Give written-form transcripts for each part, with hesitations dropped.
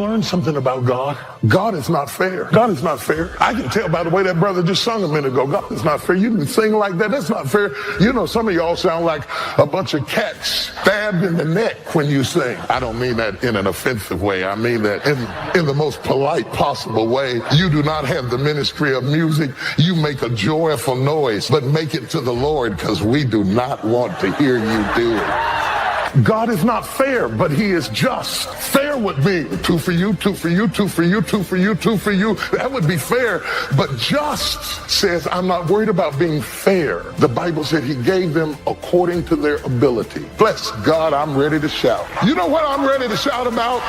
Learn something about God. God is not fair. God is not fair. I can tell by the way that brother just sung a minute ago. God is not fair. You can sing like that. That's not fair. You know, some of y'all sound like a bunch of cats stabbed in the neck when you sing. I don't mean that in an offensive way. I mean that in the most polite possible way. You do not have the ministry of music. You make a joyful noise, but make it to the Lord, because we do not want to hear you do it. God is not fair, but he is just. Fair would be 2 for you, 2 for you, 2 for you, 2 for you, 2 for you. That would be fair. But just says, I'm not worried about being fair. The Bible said he gave them according to their ability. Bless God, I'm ready to shout. You know what I'm ready to shout about?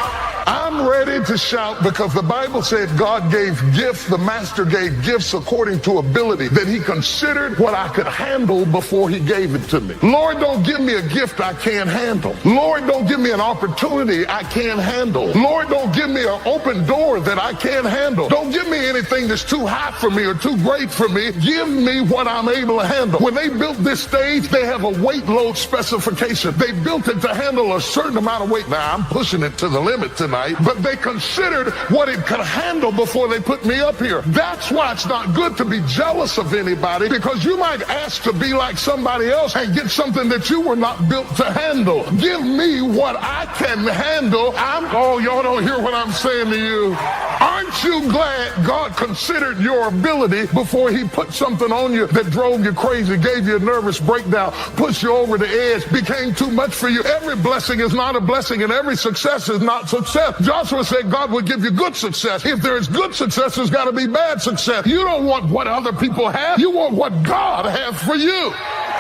I'm ready to shout because the Bible said God gave gifts. The master gave gifts according to ability, that he considered what I could handle before he gave it to me. Lord, don't give me a gift I can't handle. Lord, don't give me an opportunity I can't handle. Lord, don't give me an open door that I can't handle. Don't give me anything that's too high for me or too great for me. Give me what I'm able to handle. When they built this stage, they have a weight load specification. They built it to handle a certain amount of weight. Now, I'm pushing it to the limit tonight, but they considered what it could handle before they put me up here. That's why it's not good to be jealous of anybody, because you might ask to be like somebody else and get something that you were not built to handle. Give me what I can handle. Y'all don't hear what I'm saying to you. Aren't you glad God considered your ability before he put something on you that drove you crazy, gave you a nervous breakdown, pushed you over the edge, became too much for you? Every blessing is not a blessing, and every success is not success. Joshua said God would give you good success. If there is good success, there's got to be bad success. You don't want what other people have. You want what God has for you.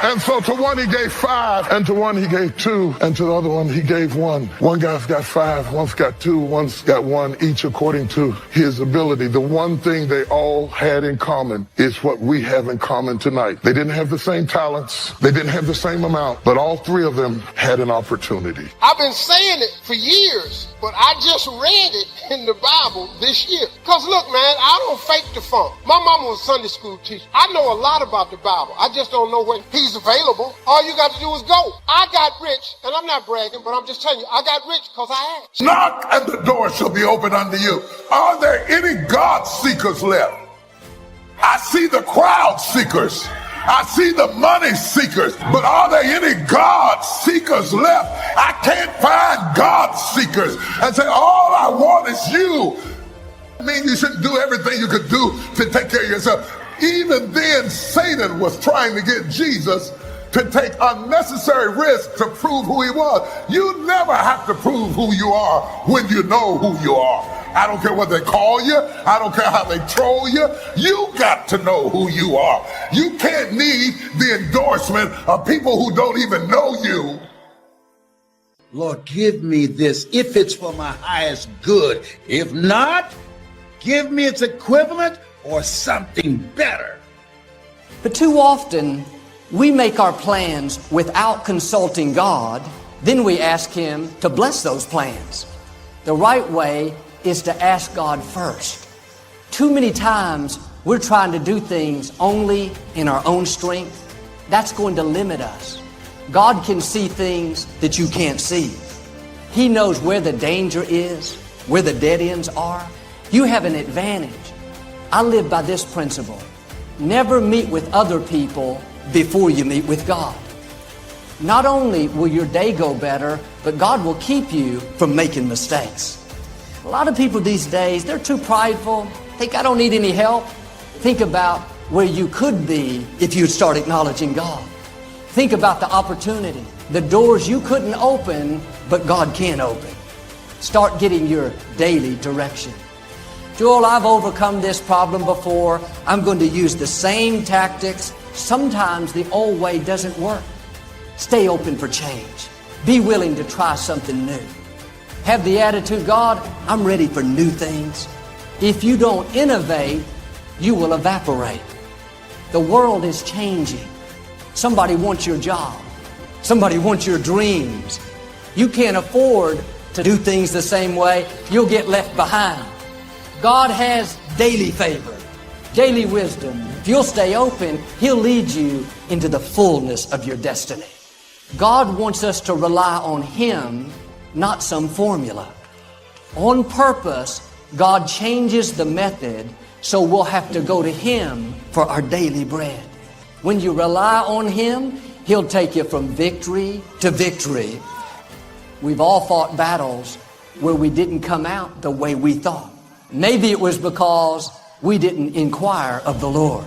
And so to one he gave 5, and to one he gave 2, and to the other one he gave 1. One guy's got 5, one's got 2, one's got 1, each according to his ability. The one thing they all had in common is what we have in common tonight. They didn't have the same talents. They didn't have the same amount, but all 3 of them had an opportunity. I've been saying it for years, but I just read it in the Bible this year. Because look, man, I don't fake the funk. My mama was a Sunday school teacher. I know a lot about the Bible. I just don't know when he's available. All you got to do is go. I got rich, and I'm not bragging, but I'm just telling you, I got rich because I asked. Knock and the door shall be opened unto you. Are there any God seekers left? I see the crowd seekers. I see the money seekers, but are there any God seekers left? I can't find God seekers and say, all I want is you. I mean, you shouldn't do everything you could do to take care of yourself. Even then, Satan was trying to get Jesus to take unnecessary risks to prove who he was. You never have to prove who you are when you know who you are. I don't care what they call you. I don't care how they troll you. You got to know who you are. You can't need the endorsement of people who don't even know you. Lord, give me this if it's for my highest good. If not, give me its equivalent or something better. But too often, we make our plans without consulting God. Then we ask him to bless those plans. The right way is to ask God first. Too many times, we're trying to do things only in our own strength. That's going to limit us. God can see things that you can't see. He knows where the danger is, where the dead ends are. You have an advantage. I live by this principle. Never meet with other people before you meet with God. Not only will your day go better, but God will keep you from making mistakes. A lot of people these days, they're too prideful. Think, I don't need any help. Think about where you could be if you'd start acknowledging God. Think about the opportunity, the doors you couldn't open, but God can open. Start getting your daily direction. Joel, I've overcome this problem before. I'm going to use the same tactics. Sometimes the old way doesn't work. Stay open for change. Be willing to try something new. Have the attitude, God, I'm ready for new things. If you don't innovate, you will evaporate. The world is changing. Somebody wants your job. Somebody wants your dreams. You can't afford to do things the same way. You'll get left behind. God has daily favor, daily wisdom. If you'll stay open, he'll lead you into the fullness of your destiny. God wants us to rely on him, not some formula. On purpose, God changes the method so we'll have to go to Him for our daily bread. When you rely on Him, He'll take you from victory to victory. We've all fought battles where we didn't come out the way we thought. Maybe it was because we didn't inquire of the Lord.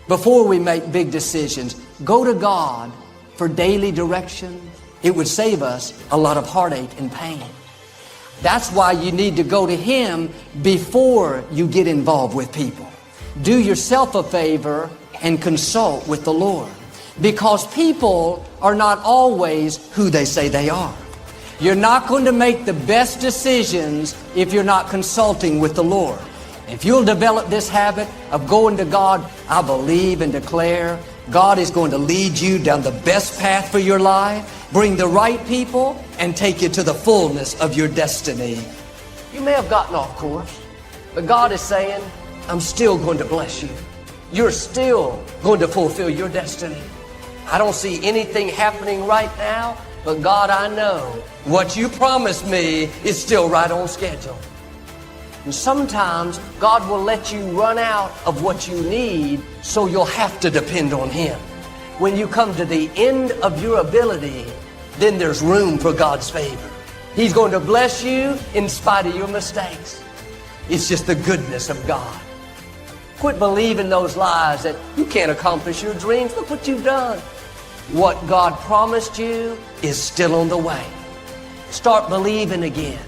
Before we make big decisions, go to God for daily direction. It would save us a lot of heartache and pain. That's why you need to go to Him before you get involved with people. Do yourself a favor and consult with the Lord, because people are not always who they say they are. You're not going to make the best decisions if you're not consulting with the Lord. If you'll develop this habit of going to God, I believe and declare God is going to lead you down the best path for your life, bring the right people, and take you to the fullness of your destiny. You may have gotten off course, but God is saying, I'm still going to bless you. You're still going to fulfill your destiny. I don't see anything happening right now, but God, I know what you promised me is still right on schedule. And sometimes God will let you run out of what you need, so you'll have to depend on Him. When you come to the end of your ability, then there's room for God's favor. He's going to bless you in spite of your mistakes. It's just the goodness of God. Quit believing those lies that you can't accomplish your dreams. Look what you've done. What God promised you is still on the way. Start believing again.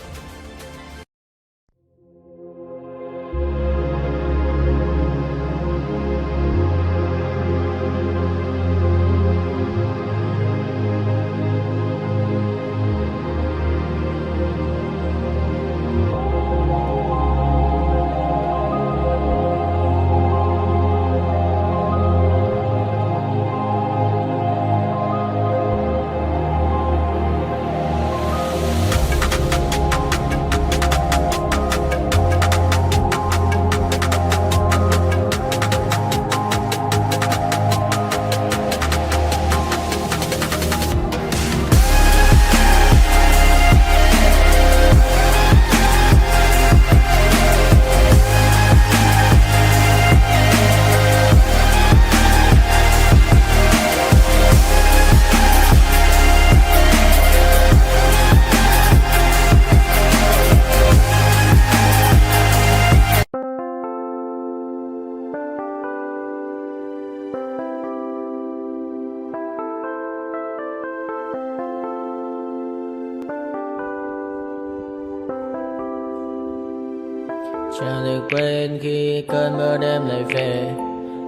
Chẳng được quên khi cơn mưa đêm lại về.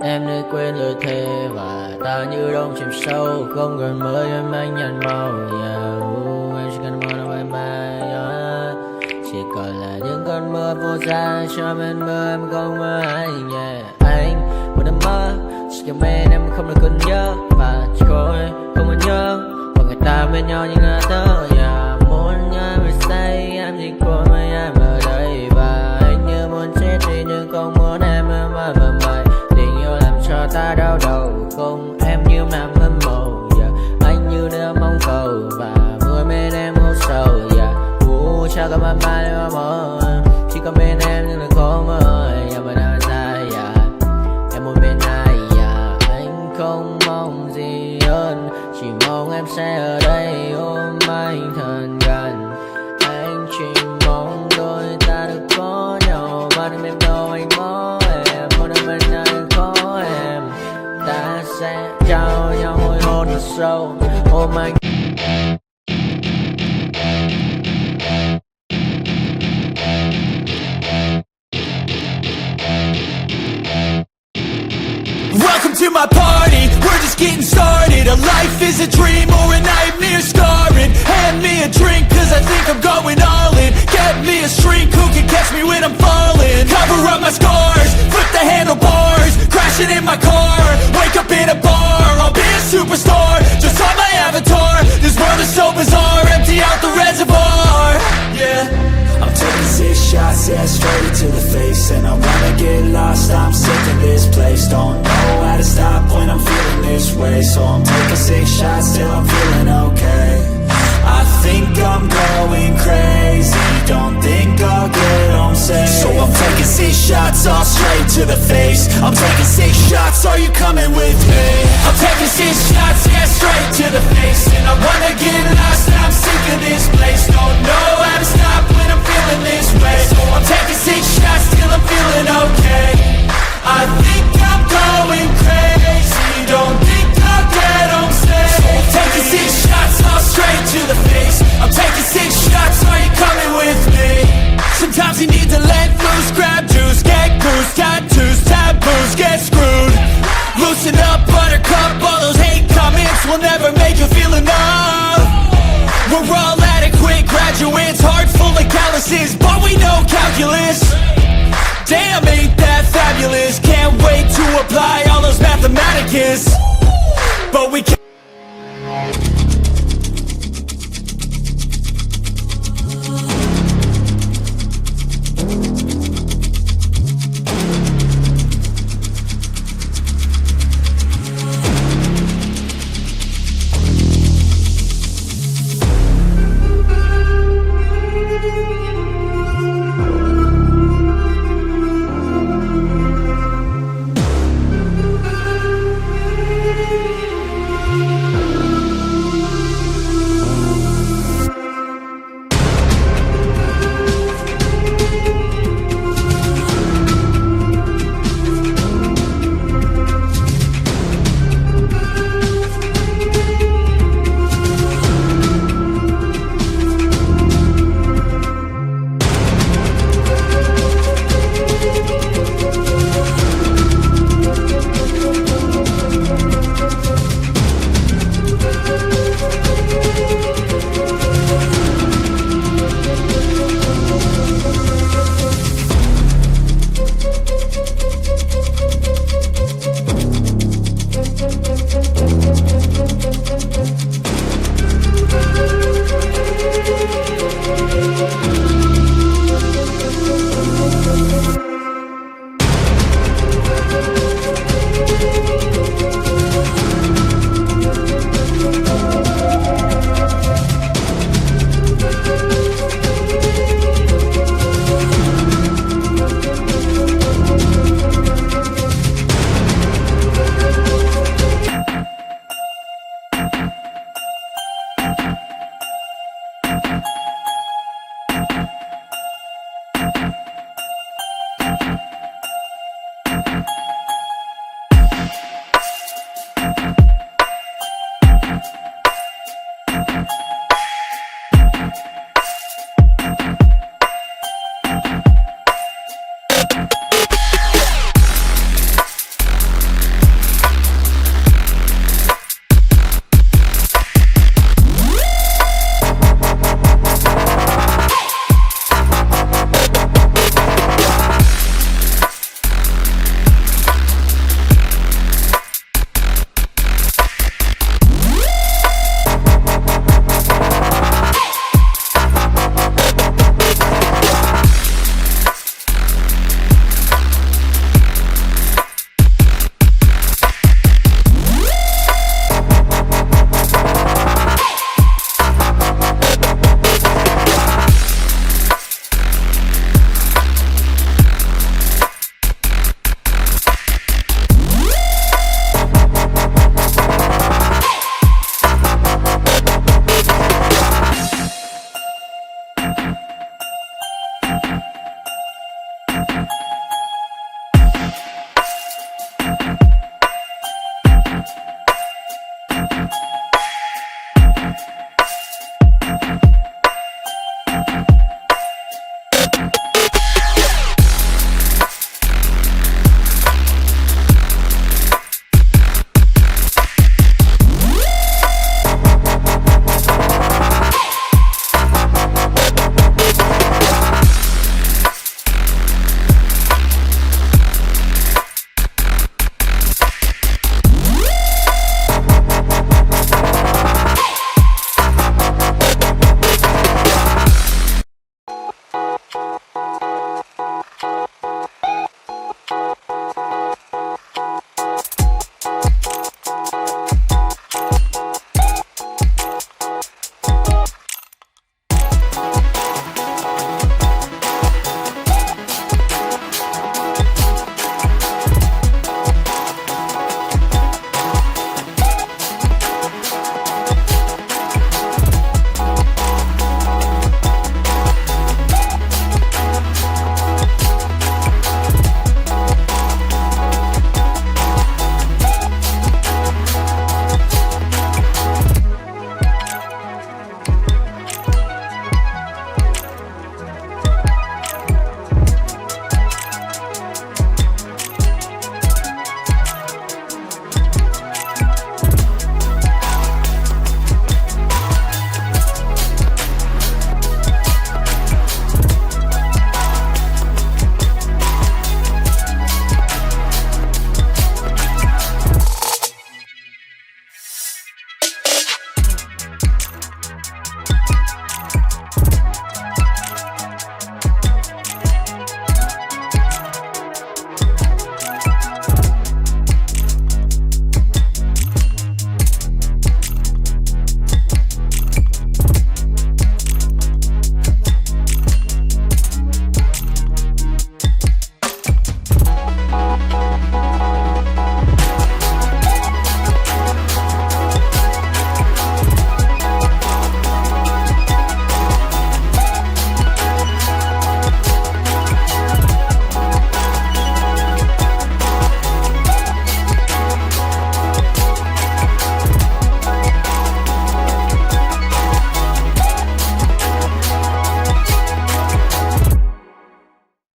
Em đã quên lời thề và ta như đông chìm sâu, không còn mới em anh nhận màu. Em chỉ cần mơ đâu em bay, chỉ còn là những cơn mưa vô giá cho bên mơ em không mơ anh. Anh một đêm mơ chỉ cần bên em không được còn nhớ, và chỉ có em không còn nhớ và người ta bên nhau như ngã tớ. Muốn nhớ về say em chỉ có mấy em ở đây, và anh như muốn chết đi nhưng không muốn em mơ mày. Tình yêu làm cho ta đau đầu, không em như nằm hâm mộ. Anh như đeo mong cầu và vui bên em ngủ sầu. Chào cả mai mai em mơ, chỉ có bên em nhưng là khó mơ. Mà đã ra em muốn bên ai. Anh không mong gì hơn, chỉ mong em sẽ ở đây ôm anh thật gần. Anh chỉ mong đôi ta được có nhau, mà đừng em đâu anh có em. Muốn em bên anh có em, ta sẽ trao nhau môi hôn thật sâu, ôm anh. Welcome to my party, we're just getting started. A life is a dream or a nightmare scarring. Hand me a drink cause I think I'm going all in. Get me a shrink who can catch me when I'm falling. Cover up my scars, flip the handlebars, crashing in my car, wake up in a bar. I'll be a superstar, just on my avatar. This world is so bizarre, empty out the reservoir. Yeah, I'm taking 6 shots, yeah, straight to the face. And I wanna get lost, I'm sick of this place. Don't know how to stop when I'm feeling this way. So I'm taking 6 shots till I'm feeling okay. I think I'm going crazy, don't think I'll get home safe. So I'm taking 6 shots all straight to the face. I'm taking 6 shots, are you coming with me? I'm taking 6 shots, yeah, straight to the face. And I wanna get lost, I'm sick of this place. Don't know how to stop when I'm feeling this way. So I'm taking 6 shots till I'm feeling okay. I think I'm going crazy, don't think I'll get home safe. So I'm taking 6 shots all straight to the face. I'm taking 6 shots, are you coming with me? Sometimes you need to let loose, grab juice, get goose, tattoos, taboos, get screwed. Loosen up, buttercup, all those hate comments will never make you feel enough. We're all adequate graduates, heart full of calluses, but we know calculus. Damn, ain't that fabulous? Can't wait to apply all those mathematicus. But we can't.